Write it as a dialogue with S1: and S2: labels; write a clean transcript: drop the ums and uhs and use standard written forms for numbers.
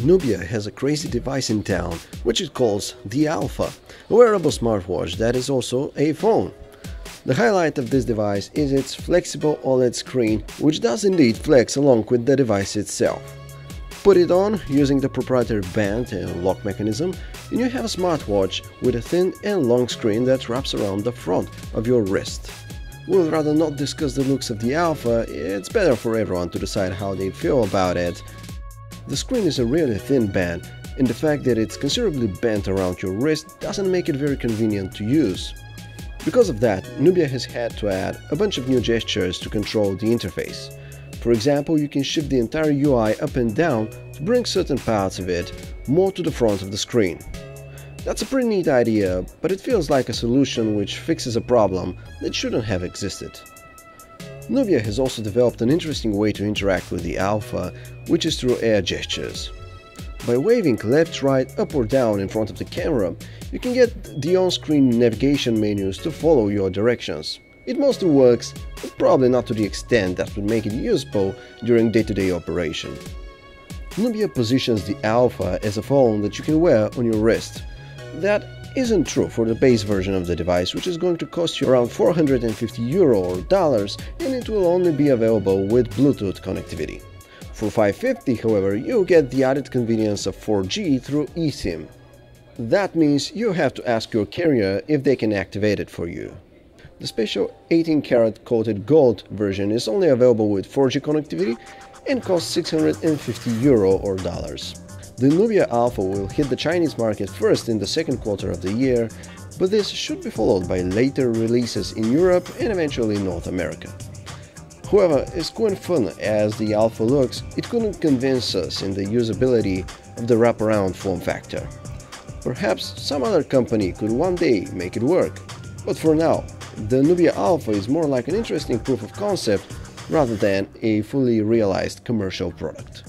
S1: Nubia has a crazy device in town, which it calls the Alpha, a wearable smartwatch that is also a phone. The highlight of this device is its flexible OLED screen, which does indeed flex along with the device itself. Put it on using the proprietary band and lock mechanism, and you have a smartwatch with a thin and long screen that wraps around the front of your wrist. We'll rather not discuss the looks of the Alpha, it's better for everyone to decide how they feel about it. The screen is a really thin band, and the fact that it's considerably bent around your wrist doesn't make it very convenient to use. Because of that, Nubia has had to add a bunch of new gestures to control the interface. For example, you can shift the entire UI up and down to bring certain parts of it more to the front of the screen. That's a pretty neat idea, but it feels like a solution which fixes a problem that shouldn't have existed. Nubia has also developed an interesting way to interact with the Alpha, which is through air gestures. By waving left, right, up or down in front of the camera, you can get the on-screen navigation menus to follow your directions. It mostly works, but probably not to the extent that would make it useful during day-to-day operation. Nubia positions the Alpha as a phone that you can wear on your wrist. That isn't true for the base version of the device, which is going to cost you around €450 or dollars, and it will only be available with Bluetooth connectivity. For $550, however, you'll get the added convenience of 4G through eSIM. That means you have to ask your carrier if they can activate it for you. The special 18-karat coated gold version is only available with 4G connectivity and costs €650 or dollars. The Nubia Alpha will hit the Chinese market first in the second quarter of the year, but this should be followed by later releases in Europe and eventually North America. However, as cool and fun as the Alpha looks, it couldn't convince us in the usability of the wraparound form factor. Perhaps some other company could one day make it work, but for now, the Nubia Alpha is more like an interesting proof of concept rather than a fully realized commercial product.